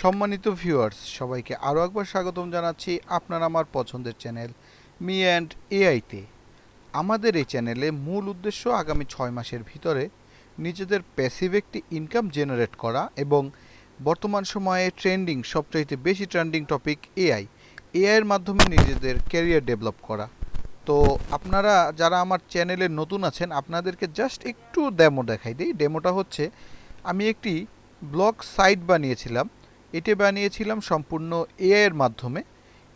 সম্মানিত ভিউয়ার্স, সবাইকে আরও একবার স্বাগতম জানাচ্ছি আপনার আমার পছন্দের চ্যানেল মি অ্যান্ড এআইতে। আমাদের এই চ্যানেলে মূল উদ্দেশ্য আগামী 6 মাসের ভিতরে নিজেদের প্যাসিভ একটি ইনকাম জেনারেট করা এবং বর্তমান সময়ে সবচাইতে বেশি ট্রেন্ডিং টপিক এআইয়ের মাধ্যমে নিজেদের ক্যারিয়ার ডেভেলপ করা। তো আপনারা যারা আমার চ্যানেলে নতুন আছেন, আপনাদেরকে জাস্ট একটু ডেমো দেখাই দিই। ডেমোটা হচ্ছে, আমি একটি ব্লগ সাইট বানিয়েছিলাম। এটি বানিয়েছিলাম সম্পূর্ণ এআই এর মাধ্যমে,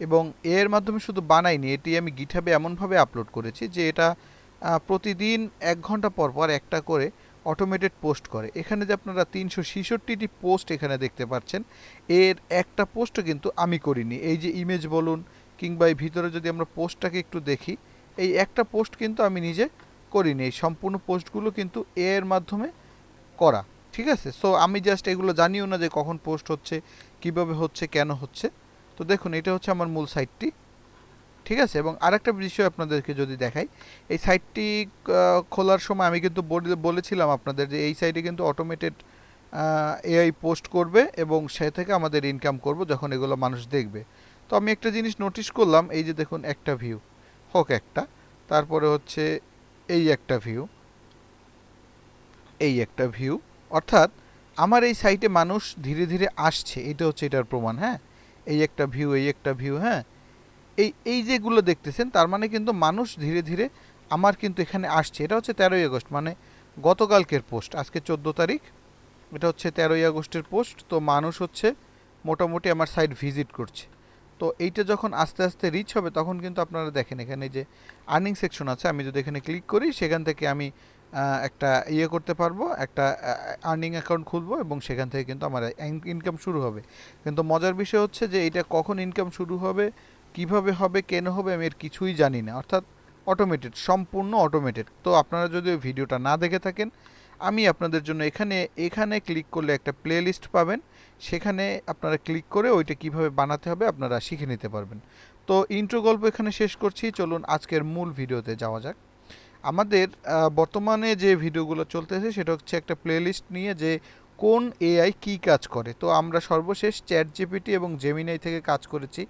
এবং এআই এর মাধ্যমে শুধু বানাইনি, এটি আমি গিটহাবে এমনভাবে আপলোড করেছি যে এটা প্রতিদিন 1 ঘন্টা পর পর একটা করে অটোমেটেড পোস্ট করে। এখানে যে আপনারা 366টি পোস্ট এখানে দেখতে পাচ্ছেন, এর একটা পোস্টও কিন্তু আমি করিনি। এই যে ইমেজ বলুন কিংবা এই ভিতরে যদি আমরা পোস্টটাকে একটু দেখি, এই একটা পোস্ট কিন্তু আমি নিজে করিনি। এই সম্পূর্ণ পোস্টগুলো কিন্তু এআই এর মাধ্যমে করা। ঠিক আছে, সো আমি জাস্ট এগুলো জানিও না যে কখন পোস্ট হচ্ছে, কিভাবে হচ্ছে, কেন হচ্ছে। তো দেখুন, এটা হচ্ছে আমার মূল সাইটটি। ঠিক আছে, এবং আরেকটা বিষয় আপনাদেরকে যদি দেখাই, এই সাইটটি খোলার সময় আমি কিন্তু বলেছিলাম আপনাদের যে এই সাইটে কিন্তু অটোমেটেড এআই পোস্ট করবে এবং সে থেকে আমাদের ইনকাম করব যখন এগুলো মানুষ দেখবে। তো আমি একটা জিনিস নোটিশ করলাম, এই যে দেখুন, একটা ভিউ হোক একটা, তারপরে হচ্ছে এই একটা ভিউ, এই একটা ভিউ, অর্থাৎ আমার এই সাইটে মানুষ ধীরে ধীরে আসছে, এটা হচ্ছে এটার প্রমাণ। হ্যাঁ, এই একটা ভিউ, এই একটা ভিউ, হ্যাঁ, এই এই যেগুলো দেখতেছেন, তার মানে কিন্তু মানুষ ধীরে ধীরে আমার কিন্তু এখানে আসছে। এটা হচ্ছে 13ই আগস্ট, মানে গতকালকের পোস্ট, আজকে 14 তারিখ, এটা হচ্ছে 13ই আগস্টের পোস্ট। তো মানুষ হচ্ছে মোটামুটি আমার সাইট ভিজিট করছে। তো এইটা যখন আস্তে আস্তে রিচ হবে, তখন কিন্তু আপনারা দেখেন এখানে যে আর্নিং সেকশন আছে, আমি যদি এখানে ক্লিক করি, সেখান থেকে আমি একটা করতে পারবো, একটা আর্নিং অ্যাকাউন্ট খুলবো এবং সেখান থেকে কিন্তু আমার ইনকাম শুরু হবে। কিন্তু মজার বিষয় হচ্ছে যে এটা কখন ইনকাম শুরু হবে, কিভাবে হবে, কেন হবে, আমি এর কিছুই জানি না। অর্থাৎ অটোমেটেড, সম্পূর্ণ অটোমেটেড। তো আপনারা যদি ওই ভিডিওটা না দেখে থাকেন, আমি আপনাদের জন্য এখানে এখানে ক্লিক করলে একটা প্লে লিস্ট পাবেন, সেখানে আপনারা ক্লিক করে ওইটা কিভাবে বানাতে হবে আপনারা শিখে নিতে পারবেন। তো ইন্ট্রো গল্প এখানে শেষ করছি, চলুন আজকের মূল ভিডিওতে যাওয়া যাক। আমাদের বর্তমানে যে ভিডিওগুলো চলতেছে সেটা হচ্ছে একটা প্লেলিস্ট নিয়ে, যে কোন এআই কী কাজ করে। তো আমরা সর্বশেষ চ্যাট জিপিটি এবং জেমিনাই থেকে কাজ করেছি।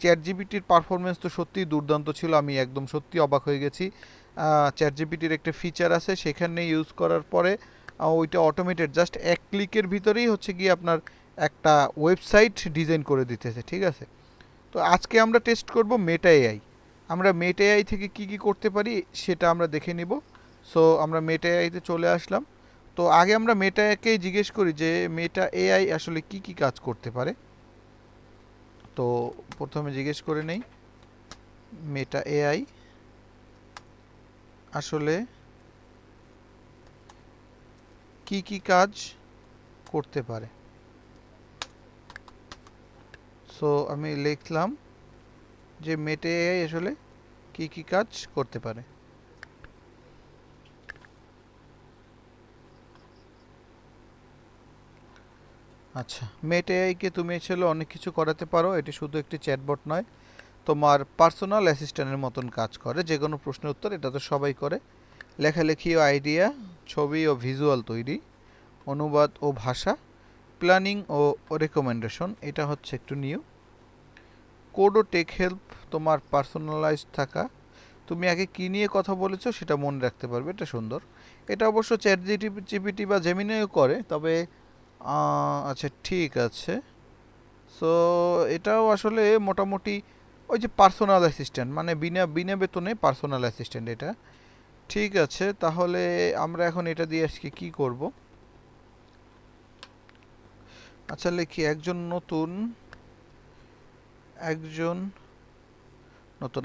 চ্যাট জিপিটির পারফরমেন্স তো সত্যিই দুর্দান্ত ছিল, আমি একদম সত্যি অবাক হয়ে গেছি। চ্যাট জিপিটির একটা ফিচার আছে, সেখানে ইউজ করার পরে ওইটা অটোমেটেড জাস্ট 1 ক্লিকের ভিতরেই হচ্ছে গিয়ে আপনার একটা ওয়েবসাইট ডিজাইন করে দিতেছে। ঠিক আছে, তো আজকে আমরা টেস্ট করব মেটা এআই। আমরা মেটা এআই থেকে কি কি করতে পারি সেটা আমরা দেখে নিব। সো আমরা মেটা এআইতে চলে আসলাম। তো আগে আমরা মেটা এআইকেই জিজ্ঞেস করি যে মেটা এআই আসলে কি কি কাজ করতে পারে। তো প্রথমে জিজ্ঞেস করে নেই, মেটা এআই আসলে কি কি কাজ করতে পারে। সো আমি লিখলাম যে মেটা এআই আসলে কি কি কাজ করতে পারে। আচ্ছা, মেটা এআইকে তুমি আসলে অনেক কিছু করাতে পারো। এটি শুধু একটি চ্যাটবট নয়, তোমার পার্সোনাল অ্যাসিস্ট্যান্টের মতন কাজ করে। যে কোনো প্রশ্নের উত্তর এটা তো সবাই করে। লেখালেখি ও আইডিয়া, ছবি ও ভিজুয়াল তৈরি, অনুবাদ ও ভাষা, প্ল্যানিং ও রেকমেন্ডেশন, এটা হচ্ছে একটু নিউ। কোড ও টেক হেল্প, তোমার পার্সোনালাইজড থাকা, তুমি আগে কী নিয়ে কথা বলেছো সেটা মনে রাখতে পারবে, এটা সুন্দর। এটা অবশ্য চ্যাট জিপিটি বা জেমিনিও করে, তবে আচ্ছা ঠিক আছে। সো এটাও আসলে মোটামুটি ওই যে পার্সোনাল অ্যাসিস্ট্যান্ট, মানে বিনা বিনা বেতনে পার্সোনাল অ্যাসিস্ট্যান্ট এটা। ঠিক আছে, তাহলে আমরা এখন এটা দিয়ে আজকে কী করব। আচ্ছা লিখি, একজন নতুন,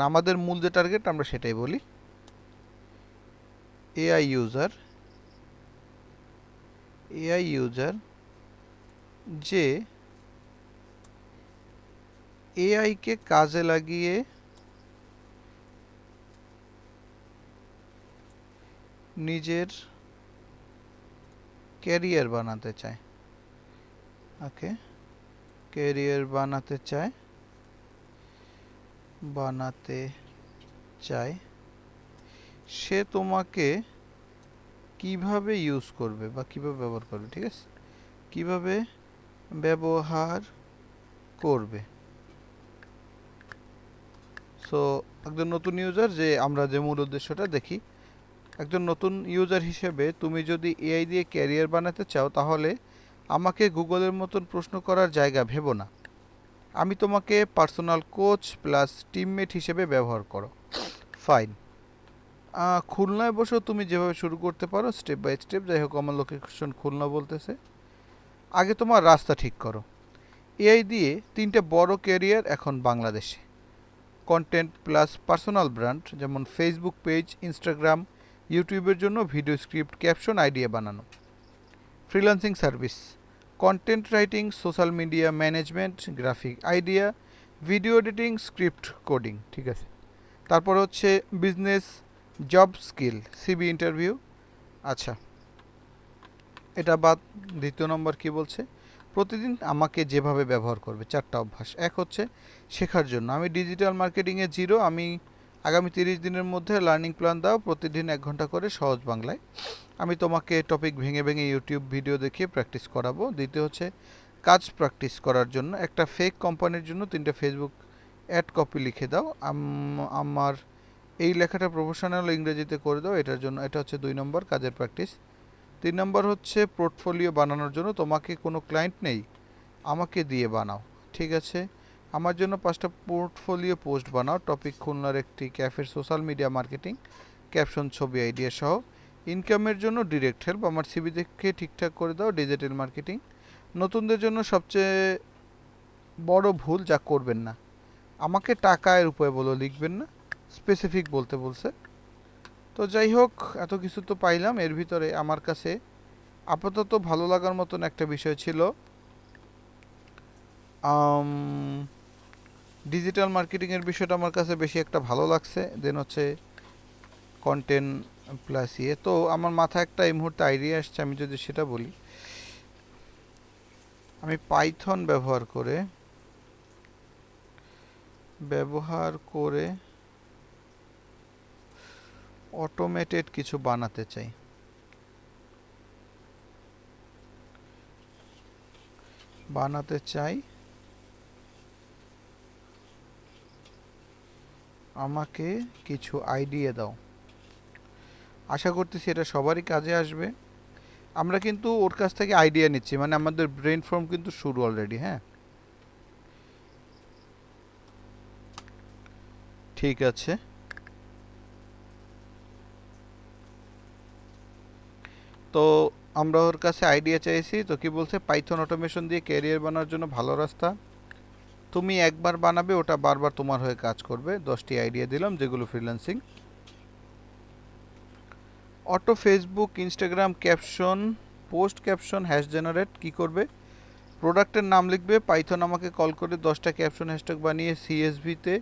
আমাদের মূল যে টার্গেট আমরা সেটাই বলি। এআই ইউজার, এআই ইউজার যে এআইকে কাজে লাগিয়ে নিজের ক্যারিয়ার বানাতে চায়। ওকে, ক্যারিয়ার বানাতে চায়, সে তোমাকে কিভাবে ইউজ করবে বা কিভাবে ব্যবহার করবে। ঠিক আছে, কিভাবে ব্যবহার করবে। সো একজন নতুন ইউজার, যে আমরা যে মূল উদ্দেশ্যটা দেখি, একজন নতুন ইউজার হিসেবে তুমি যদি এআই দিয়ে ক্যারিয়ার বানাতে চাও তাহলে আমাকে গুগলের মতন প্রশ্ন করার জায়গা ভেবো না। আমি তোমাকে পার্সোনাল কোচ প্লাস টিমমেট হিসেবে ব্যবহার করো। ফাইন। খুলনায় বসেও তুমি যেভাবে শুরু করতে পারো স্টেপ বাই স্টেপ, যাই হোক আমার লোকেশন খুলনা বলতেছে। আগে তোমার রাস্তা ঠিক করো। এআই দিয়ে 3টে বড় ক্যারিয়ার এখন বাংলাদেশে: কন্টেন্ট প্লাস পার্সোনাল ব্র্যান্ড, যেমন ফেসবুক পেজ, ইনস্টাগ্রাম, ইউটিউবের জন্য ভিডিও স্ক্রিপ্ট, ক্যাপশন, আইডিয়া বানানো। Freelancing service: content writing, social media management, graphic idea, video editing, script coding. ঠিক আছে। তারপর হচ্ছে business job skill, CV interview. আচ্ছা, এটা বাদ। দ্বিতীয় নম্বর কি বলছে? প্রতিদিন আমাকে যেভাবে ব্যবহার করবে। 4টা অভ্যাস। এক হচ্ছে শেখার জন্য। আমি ডিজিটাল মার্কেটিংয়ে জিরো। আমি আগামী 30 দিনের মধ্যে লার্নিং প্ল্যান দাও, প্রতিদিন 1 ঘন্টা করে সহজ বাংলায়। আমি তোমাকে টপিক ভেঙে ভেঙে ইউটিউব ভিডিও দেখিয়ে প্র্যাকটিস করাবো। দ্বিতীয় হচ্ছে কাজ প্র্যাকটিস করার জন্য একটা ফেক কোম্পানির জন্য 3টে ফেসবুক অ্যাড কপি লিখে দাও। আমার এই লেখাটা প্রফেশনাল ইংরেজিতে করে দাও এটার জন্য। এটা হচ্ছে 2 নম্বর কাজের প্র্যাকটিস। 3 নম্বর হচ্ছে পোর্টফোলিও বানানোর জন্য। তোমাকে কোনো ক্লায়েন্ট নেই, আমাকে দিয়ে বানাও। ঠিক আছে। আমার জন্য 5টা পোর্টফোলিও পোস্ট বানাও। টপিক খুলনার একটি ক্যাফের সোশ্যাল মিডিয়া মার্কেটিং, ক্যাপশন, ছবি, আইডিয়া সহ। ইনকামের জন্য ডিরেক্ট হেল্প, আমার সিভি দেখে ঠিকঠাক করে দাও, ডিজিটাল মার্কেটিং। নতুনদের জন্য সবচেয়ে বড় ভুল যা করবেন না, আমাকে টাকার উপায় বলো, লিখবেন না, স্পেসিফিক বলতে বলছে। তো যাই হোক, এত কিছু তো পাইলাম। এর ভিতরে আমার কাছে আপাতত ভালো লাগার মতন একটা বিষয় ছিল ডিজিটাল মার্কেটিংয়ের বিষয়টা আমার কাছে বেশি একটা ভালো লাগছে। দেন হচ্ছে কন্টেন্ট প্লাস ইয়ে। তো আমার মাথায় একটা এই মুহূর্তে আইডিয়া আসছে, আমি যদি সেটা বলি। আমি পাইথন ব্যবহার করে অটোমেটেড কিছু বানাতে চাই। আমাকে কিছু আইডিয়া দাও। আশা করতেছি এটা সবারই কাজে আসবে। আমরা কিন্তু ওর কাছ থেকে আইডিয়া নিচ্ছি, মানে আমাদের ব্রেন ফর্ম কিন্তু শুরু অলরেডি। হ্যাঁ, ঠিক আছে। তো আমরা ওর কাছে আইডিয়া চাইছি, তো কি বলছে? পাইথন অটোমেশন দিয়ে ক্যারিয়ার বানানোর জন্য ভালো রাস্তা। তুমি একবার বানাবে, ওটা বারবার তোমার হয়ে কাজ করবে। 10টি আইডিয়া দিলাম যেগুলো freelancing. Auto Facebook Instagram caption, post caption, hash generate. কি করবে? প্রোডাক্টের নাম লিখবে, পাইথন আমাকে কল করে 10টা ক্যাপশন হ্যাশট্যাগ বানিয়ে সিএসভিতে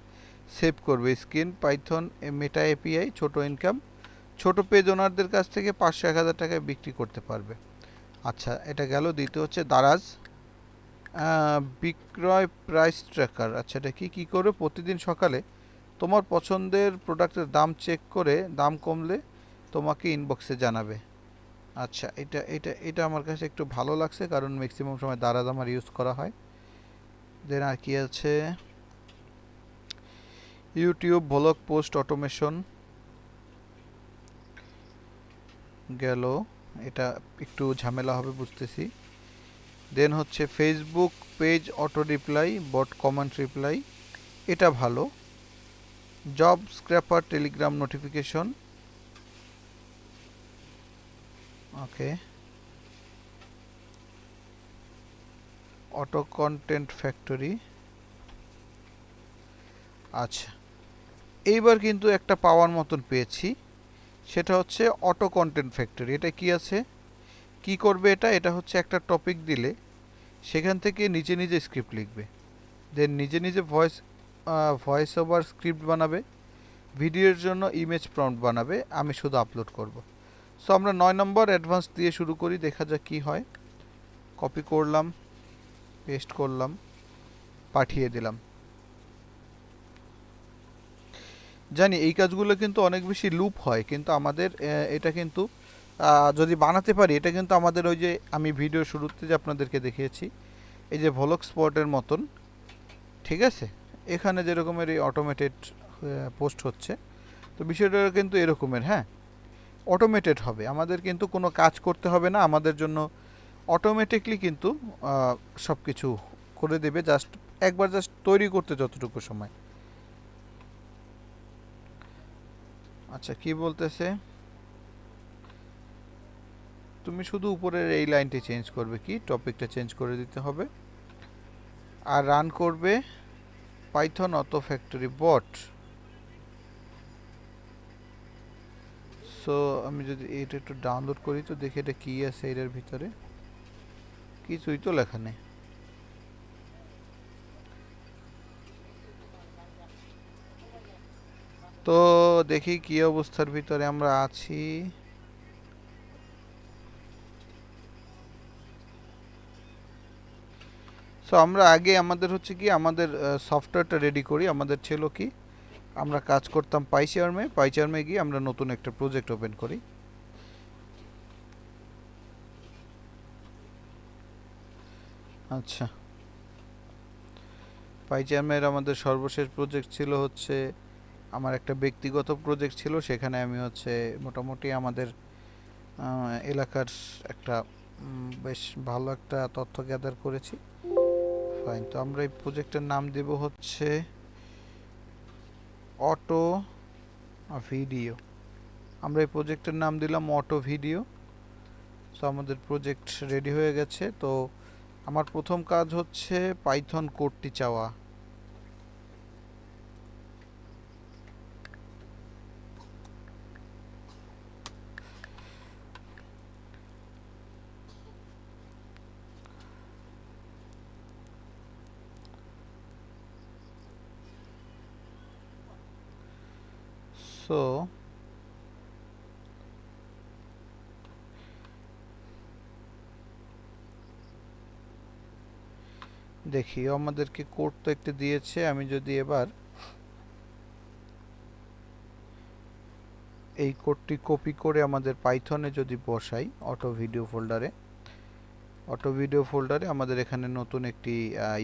সেভ করবে। স্ক্রিন পাইথন মেটা এপিআই, ছোট ইনকাম। ছোট পেজ ওনারদের কাছ থেকে 500-1000 টাকায় বিক্রি করতে পারবে। আচ্ছা, এটা গেল। দ্বিতীয় হচ্ছে দারাজ বিক্রয় প্রাইস ট্র্যাকার। আচ্ছা, এটা কি করবে? প্রতিদিন সকালে তোমার পছন্দের প্রোডাক্টের দাম চেক করে দাম কমলে তোমাকে ইনবক্সে জানাবে। আচ্ছা, এটা আমার কাছে একটু ভালো লাগছে, কারণ ম্যাক্সিমাম সময় দারাজ আমার ইউজ করা হয়। দেন আর কি আছে? ইউটিউব ব্লগ পোস্ট অটোমেশন গেল, এটা একটু ঝামেলা হবে বুঝতেছি। দেন হচ্ছে Facebook page auto reply, bot comment reply, এটা ভালো। Job scraper, Telegram notification. Okay. Auto content factory. আচ্ছা, এইবার কিন্তু একটা পাওয়ার মতন পেয়েছি, সেটা হচ্ছে অটো কন্টেন্ট ফ্যাক্টরি। এটা কি আছে? কি করবে এটা? এটা হচ্ছে একটা টপিক দিলে সেখান থেকে নিজে নিজে স্ক্রিপ্ট লিখবে। দেন নিজে নিজে ভয়েস ওভার স্ক্রিপ্ট বানাবে। ভিডিওর জন্য ইমেজ প্রম্পট বানাবে, আমি শুধু আপলোড করব। সো আমরা 9 নম্বর অ্যাডভান্স দিয়ে শুরু করি, দেখা যাক কি হয়। কপি করলাম, পেস্ট করলাম, পাঠিয়ে দিলাম। জানি এই কাজগুলো কিন্তু অনেক বেশি লুপ হয়, কিন্তু আমাদের এটা কিন্তু যদি বানাতে পারি, এটা কিন্তু আমাদের ওই যে আমি ভিডিও শুরুতে যে আপনাদেরকে দেখিয়েছি এই যে ভলক স্পটের মতন, ঠিক আছে, এখানে যেরকমের এই অটোমেটেড পোস্ট হচ্ছে, তো বিষয়টা কিন্তু এরকমের, হ্যাঁ, অটোমেটেড হবে, আমাদের কিন্তু কোনো কাজ করতে হবে না, আমাদের জন্য অটোমেটিকলি কিন্তু সব কিছু করে দেবে, জাস্ট একবার জাস্ট তৈরি করতে যতটুকু সময়। আচ্ছা, কি বলতেছে, তুমি শুধু উপরের এই লাইনটি চেঞ্জ করবে, কি টপিকটা চেঞ্জ করে দিতে হবে, আর রান করবে পাইথন অটো ফ্যাক্টরি বট। সো আমি যদি এটা একটু ডাউনলোড করি তো দেখি এটা কি আছে এটার ভিতরে, কিছুই তো লেখা নেই। তো দেখি কি অবস্থার ভিতরে আমরা আছি। সো আমরা আগে আমাদের হচ্ছে কি আমাদের সফটওয়্যারটা রেডি করি, আমাদের ছিল কি আমরা কাজ করতাম পাইচার্মে, পাইচার্মে গিয়ে আমরা নতুন একটা প্রজেক্ট ওপেন করি। আচ্ছা, পাইচার্মের আমাদের সর্বশেষ প্রজেক্ট ছিল হচ্ছে আমার একটা ব্যক্তিগত প্রজেক্ট ছিল, সেখানে আমি হচ্ছে মোটামুটি আমাদের এলাকার একটা বেশ ভালো একটা তথ্য গ্যাদার করেছি। ফাইন, তো আমরা এই প্রজেক্টের নাম দেব হচ্ছে অটো ভিডিও। আমরা এই প্রজেক্টের নাম দিলাম অটো ভিডিও। সো আমাদের প্রজেক্ট রেডি হয়ে গেছে। তো আমার প্রথম কাজ হচ্ছে পাইথন কোডটি চাওয়া। সো দেখি আমাদেরকে কোড তো একটা দিয়েছে, আমি যদি এবার এই কোডটি কপি করে আমাদের পাইথনে যদি বসাই অটো ভিডিও ফোল্ডারে, অটো ভিডিও ফোল্ডারে আমাদের এখানে নতুন একটি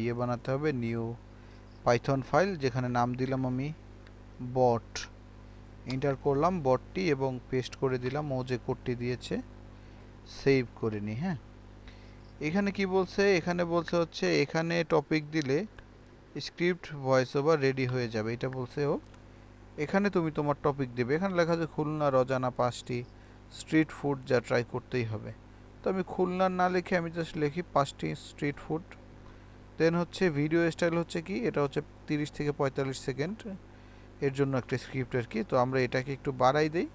ইয়ে বানাতে হবে, নিউ পাইথন ফাইল, যেখানে নাম দিলাম আমি বট, এন্টার করলাম বটটি এবং পেস্ট করে দিলাম, ও যে কোডটি দিয়েছে সেভ করে নিই। হ্যাঁ, এখানে কি বলছে, এখানে বলছে হচ্ছে এখানে টপিক দিলে স্ক্রিপ্ট ভয়েস ওভার রেডি হয়ে যাবে, এটা বলছে ও। এখানে তুমি তোমার টপিক দেবে, এখানে লেখা আছে খুলনার অজানা 5টি স্ট্রিট ফুড যা ট্রাই করতেই হবে। তো আমি খুলনার না লিখে আমি জাস্ট লিখি 5টি স্ট্রিট ফুড। দেন হচ্ছে ভিডিও স্টাইল হচ্ছে কি, এটা হচ্ছে 30 থেকে 45 সেকেন্ড, এর জন্য একটা স্ক্রিপ্ট আর কি। তো আমরা এটাকে একটু বাড়াই দেই,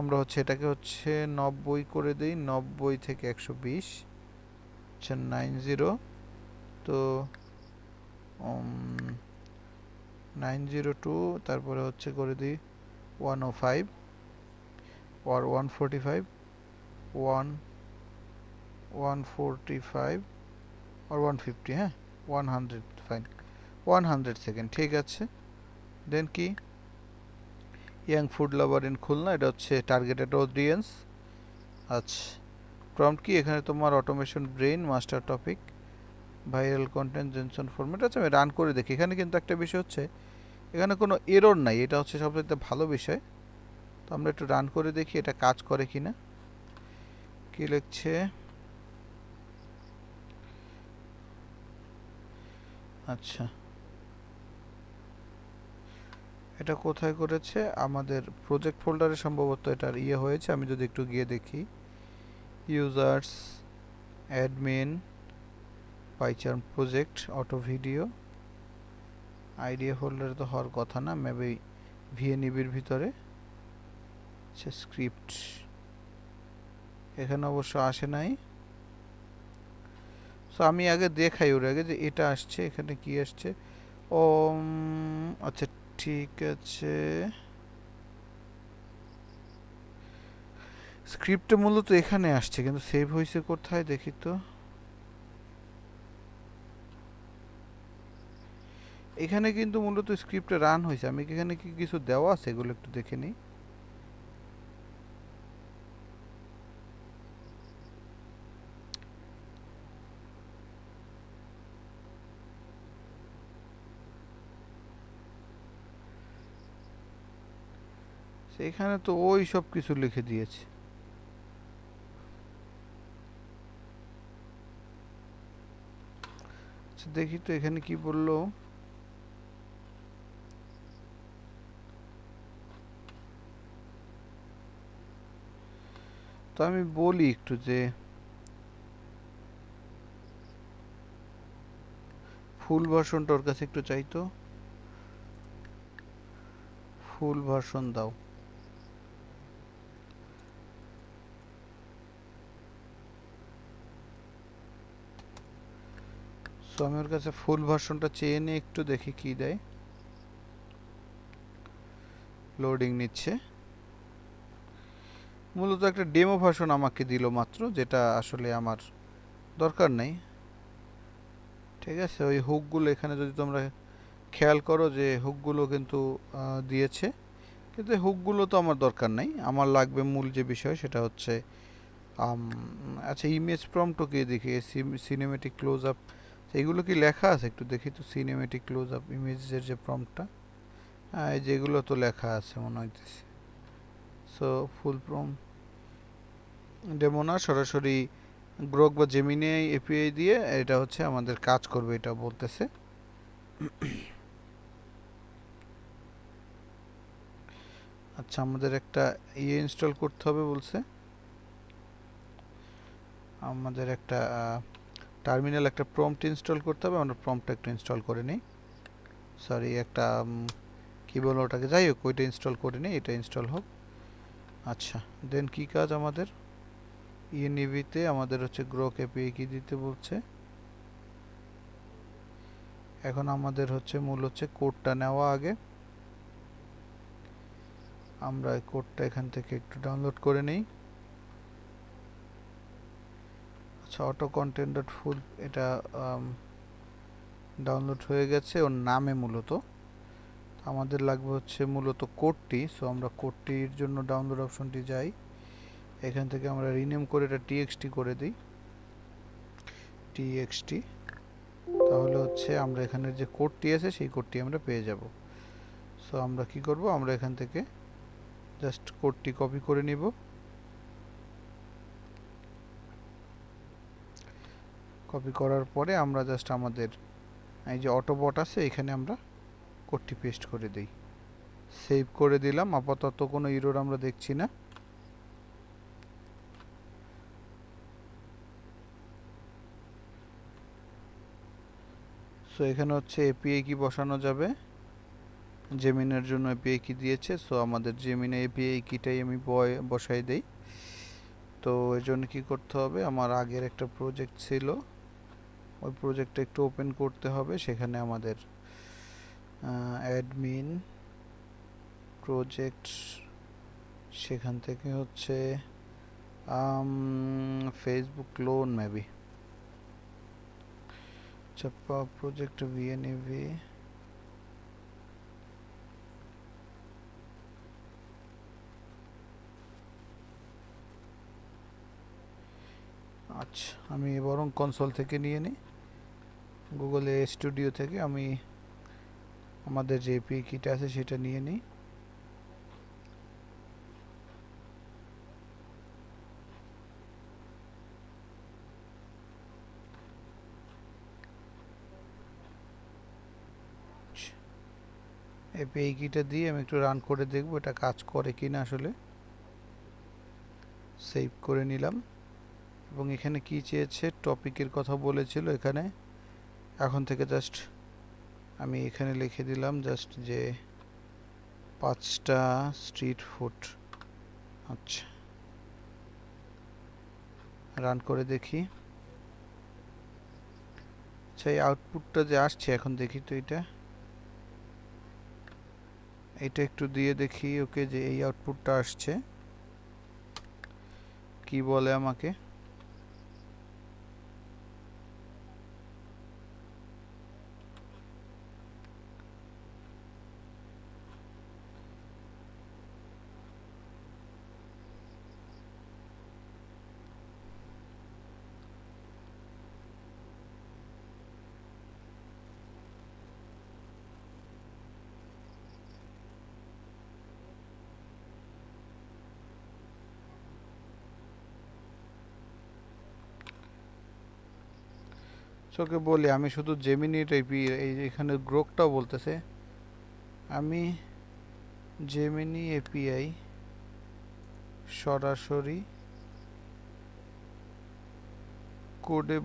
আমরা হচ্ছে এটাকে হচ্ছে 90 করে দেই, 90 থেকে 120, আচ্ছা 90, তো 902, তারপরে হচ্ছে করে দিই 105 or 145, 1 145 or 150, হ্যাঁ 100, ফাইন 100 সেকেন্ড, ঠিক আছে। দেন কি young food lover in Khulna, এটা হচ্ছে টার্গেটেড অডিয়েন্স। আচ্ছা, প্রম্পট কি, এখানে তোমার automation brain master topic viral content Jensen format. আচ্ছা, আমি রান করে দেখি। এখানে কিন্তু একটা বিষয় হচ্ছে এখানে কোনো এরর নাই, এটা হচ্ছে সবচেয়ে ভালো বিষয়। তো আমরা একটু রান করে দেখি এটা কাজ করে কিনা। কি লিখছে, আচ্ছা এটা কোথায় করেছে, আমাদের প্রজেক্ট ফোল্ডারে সম্ভবত এটার ইয়ে হয়েছে। আমি যদি একটু গিয়ে দেখি users admin PyCharm project auto video, idea ফোল্ডারে তো হওয়ার কথা না, মেবি ভিএনইবির ভিতরে। আচ্ছা, স্ক্রিপ্ট এখানে অবশ্য আসে নাই। সো আমি আগে দেখাই ওর আগে যে এটা আসছে, এখানে কি আসছে। ও আচ্ছা, ঠিক আছে, স্ক্রিপ্টে মূলত এখানে আসছে, কিন্তু সেভ হয়েছে কোথায় দেখি তো। এখানে কিন্তু মূলত স্ক্রিপ্টে রান হয়েছে, আমি এখানে কি কিছু দেওয়া আছে এগুলো একটু দেখে নিই। এখানে তো ওই সব কিছু লিখে দিয়েছে। আচ্ছা দেখি তো এখানে কি বললো। তো আমি বলি একটু যে ফুল ভার্সনটা ওর কাছে একটু চাইতো, ফুল ভার্সন দাও। সো আমি ওর কাছে ফুল ভার্সনটা চেয়ে নিয়ে একটু দেখি কি দেয়। লোডিং নিচ্ছে। মূলত একটা ডেমো ভার্সন আমাকে দিল মাত্র, যেটা আসলে আমার দরকার নেই। ঠিক আছে, ওই হুকগুলো এখানে যদি তোমরা খেয়াল করো যে হুকগুলো কিন্তু দিয়েছে, কিন্তু হুকগুলো তো আমার দরকার নেই। আমার লাগবে মূল যে বিষয় সেটা হচ্ছে আচ্ছা ইমেজ প্রম্পটও কি দেখি, সিনেমেটিক ক্লোজ আপ এগুলো কি লেখা আছে একটু দেখি তো। সিনেমেটিক ক্লোজ আপ ইমেজের যে প্রম্পটটা, হ্যাঁ এই যেগুলো তো লেখা আছে মনে হইতেছে। সো ফুল প্রম্পট ডেমো না, সরাসরি গ্রক বা জেমিনি এপিআই দিয়ে এটা হচ্ছে আমাদের কাজ করবে এটা বলতেছে। আচ্ছা আমাদের একটা ইনস্টল করতে হবে বলছে। আমাদের একটা টার্মিনাল একটা প্রম্পট ইনস্টল করতে হবে। আমরা প্রম্পটটা একটু ইনস্টল করে নিই। সরি একটা কি বলবো ওটাকে, যাই হোক ওইটা ইনস্টল করে নিই, এটা ইনস্টল হোক। আচ্ছা দেন কি কাজ আমাদের, ইএনইভিতে আমাদের হচ্ছে গ্রক এপিআই কি দিতে বলছে। এখন আমাদের হচ্ছে মূল হচ্ছে কোডটা নেওয়া আগে। আমরা এই কোডটা এখান থেকে একটু ডাউনলোড করে নিই। আচ্ছা অটো কন্টেন্ট ডট ফুল এটা ডাউনলোড হয়ে গেছে ওর নামে মূলত। আমাদের লাগবে হচ্ছে মূলত কোডটি। সো আমরা কোডটির জন্য ডাউনলোড অপশনটি যাই, এখান থেকে আমরা রিনেম করে এটা টিএক্সটি করে দিই, টিএক্সটি। তাহলে হচ্ছে আমরা এখানে যে কোডটি আছে সেই কোডটি আমরা পেয়ে যাব। সো আমরা কি করব, আমরা এখান থেকে জাস্ট কোডটি কপি করে নিব। কপি করার পরে আমরা জাস্ট আমাদের এই যে অটোবট আছে এখানে আমরা কোডটি পেস্ট করে দিই। সেভ করে দিলাম। আপাতত কোনো এরর আমরা দেখছি না। সো এখানে হচ্ছে এপিআই কি বসানো যাবে, জেমিনের জন্য এপিআই কি দিয়েছে। সো আমাদের জেমিনে এপিআই কিটাই আমি বসাই দেই। তো এর জন্য কী করতে হবে, আমার আগের একটা প্রজেক্ট ছিল, ওই প্রজেক্টটা একটু ওপেন করতে হবে। সেখানে আমাদের অ্যাডমিন প্রজেক্ট, সেখান থেকে হচ্ছে ফেসবুক লোন মেবি। আচ্ছা প্রজেক্ট ভিএনইভি, আচ্ছা আমি বরং কনসোল থেকে নিয়ে নিই, গুগলে স্টুডিও থেকে আমি আমাদের যে এপিআই কিটা আছে সেটা নিয়ে নিই। এপিআই কিটা দিয়ে আমি একটু রান করে দেখব এটা কাজ করে কিনা আসলে। সেভ করে নিলাম। এবং এখানে কি চেয়েছে, টপিকের কথা বলেছিল এখানে। এখন থেকে জাস্ট আমি এখানে লিখে দিলাম জাস্ট যে 5টা স্ট্রিট ফুড। আচ্ছা রান করে দেখি। আচ্ছা এই আউটপুটটা যে আসছে এখন দেখি তো, এটা একটু দিয়ে দেখি ওকে, যে এই আউটপুটটা আসছে কি বলে আমাকে। ওকে বলি আমি শুধু জেমিনির এই এখানে গ্রোকটাও বলতেছে, আমি জেমিনি এপিআই সরাসরি কোডে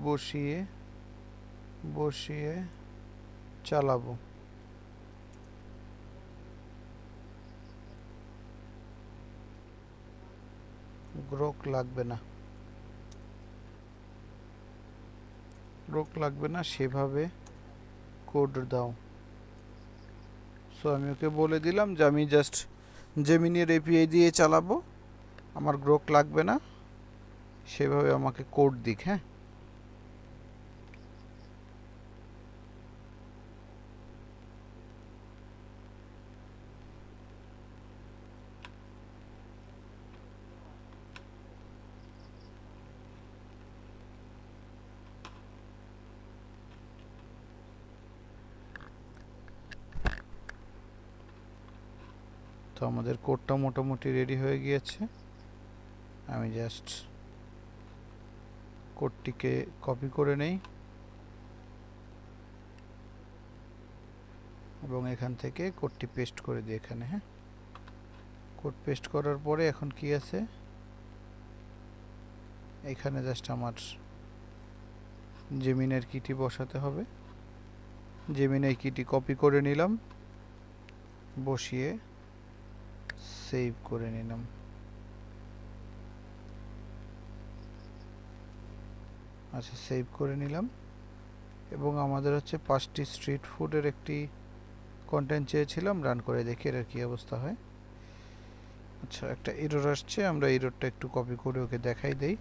বসিয়ে চালাবো। গ্রোক লাগবে না, সেভাবে কোড দাও। সো আমি ওকে বলে দিলাম যে আমি জাস্ট জেমিনির এপিআই দিয়ে চালাবো, আমার গ্রোক লাগবে না, সেভাবে আমাকে কোড দিক। হ্যাঁ, তো আমাদের কোডটা মোটামুটি রেডি হয়ে গিয়েছে। আমি জাস্ট কোডটিকে কপি করে নেই এবং এখান থেকে কোডটি পেস্ট করে দিই এখানে। হ্যাঁ, কোড পেস্ট করার পরে এখন কি আছে, এখানে জাস্ট আমার জেমিনের কিটি বসাতে হবে। জেমিনের কিটি কপি করে নিলাম, বসিয়ে সেভ করে নিলাম। আচ্ছা, সেভ করে নিলাম। এবং আমাদের হচ্ছে 5টি স্ট্রিট ফুডের একটি কন্টেন্ট চেয়েছিলাম, রান করে দেখি এর কি অবস্থা হয়। আচ্ছা, একটা এরর আসছে, আমরা এররটা একটু কপি করে ওকে দেখাই দেই।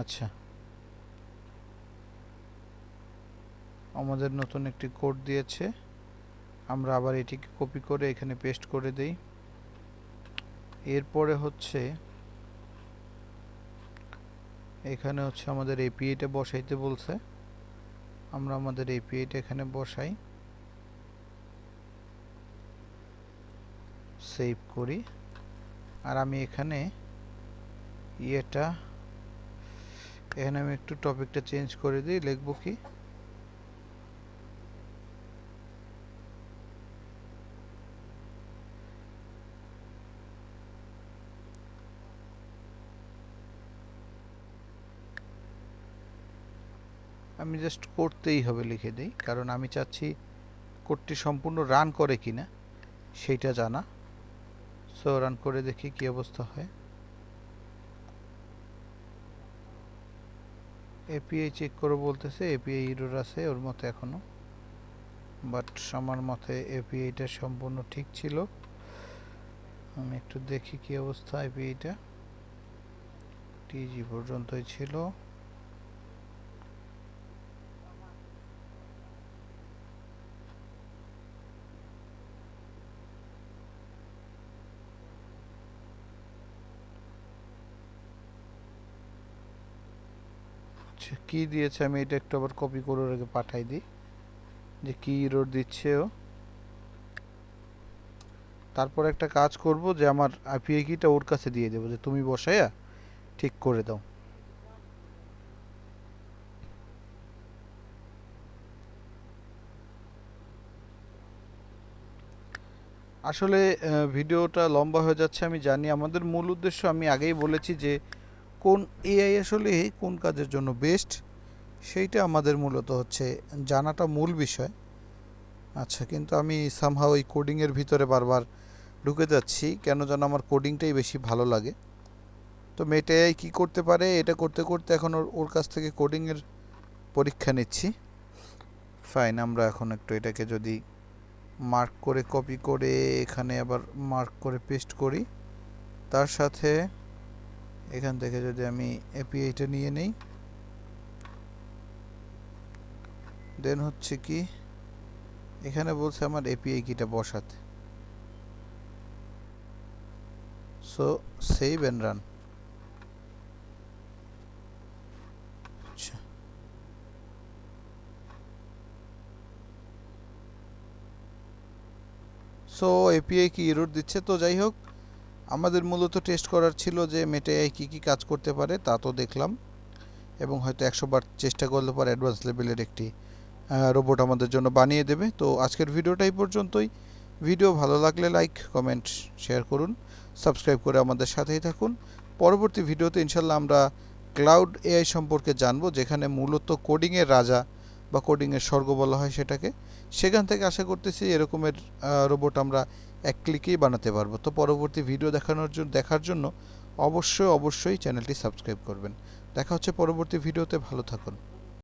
আচ্ছা, আমাদের নতুন একটি কোড দিয়েছে, আমরা আবার এটিকে কপি করে এখানে পেস্ট করে দেই। এরপরে হচ্ছে এখানে হচ্ছে আমাদের এপিআইটা বসাইতে বলছে, আমরা আমাদের এপিআইটা এখানে বসাই, সেভ করি। আর আমি এখানে আমি একটু টপিকটা চেঞ্জ করে দিই, লিখবো কি, আমি জাস্ট করতেই হবে লিখে দিই, কারণ আমি চাচ্ছি কোডটি সম্পূর্ণ রান করে কিনা সেইটা জানা। সো রান করে দেখি কি অবস্থা হয়। এপিআই চেক করে বলতেছে এপিআই এরর আছে ওর মতে এখনো, বাট আমার মতে এপিআইটা সম্পূর্ণ ঠিক ছিল। আমি একটু দেখি কি অবস্থা। এপিআইটা টিজি পর্যন্তই ছিল। কি দিয়েছে আমি এটা একটু আবার কপি করে ওকে পাঠাই দিই যে কি এরর দিচ্ছে ও। তারপর একটা কাজ করব যে আমার এপিআই কিটা ওর কাছে দিয়ে দেবো যে তুমি বসাইয়া ঠিক করে দাও। আসলে ভিডিওটা লম্বা হয়ে যাচ্ছে আমি জানি। আমাদের মূল উদ্দেশ্য আমি আগেই বলেছি যে কোন এআই আসলে কোন কাজের জন্য বেস্ট, সেইটা আমাদের মূলত হচ্ছে জানাটা মূল বিষয়। আচ্ছা, কিন্তু আমি সামহাও ওই কোডিংয়ের ভিতরে বারবার ঢুকে যাচ্ছি, কেন যেন আমার কোডিংটাই বেশি ভালো লাগে। তো মেটা এআই কী করতে পারে এটা করতে করতে এখন ওর কাছ থেকে কোডিংয়ের পরীক্ষা নিচ্ছি। ফাইন, আমরা এখন একটু এটাকে যদি মার্ক করে কপি করে এখানে আবার মার্ক করে পেস্ট করি, তার সাথে এখান থেকে যদি আমি এপিআইটা নিয়ে নেই, দেন হচ্ছে কি এখানে বলছে আমার এপিআই কিটা বসাতে। So save and run. আচ্ছা, সো এপিআই কি এরর দিচ্ছে। তো যাই হোক, আমাদের মূলত টেস্ট করার ছিল যে মেটা এআই কী কী কাজ করতে পারে, তা তো দেখলাম, এবং হয়তো 100 বার চেষ্টা করলে পরে অ্যাডভান্স লেভেলের একটি রোবট আমাদের জন্য বানিয়ে দেবে। তো আজকের ভিডিওটা এই পর্যন্তই। ভিডিও ভালো লাগলে লাইক, কমেন্ট, শেয়ার করুন, সাবস্ক্রাইব করে আমাদের সাথেই থাকুন। পরবর্তী ভিডিওতে ইনশাল্লাহ আমরা ক্লাউড এআই সম্পর্কে জানবো, যেখানে মূলত কোডিংয়ের রাজা বা কোডিংয়ের স্বর্গ বলা হয় সেটাকে। সেখান থেকে আশা করতেছি এরকমের রোবট আমরা এক ক্লিকেই বানাতে পারবো। তো পরবর্তী ভিডিও দেখার জন্য অবশ্যই চ্যানেলটি সাবস্ক্রাইব করবেন। দেখা হচ্ছে পরবর্তী ভিডিওতে। ভালো থাকুন।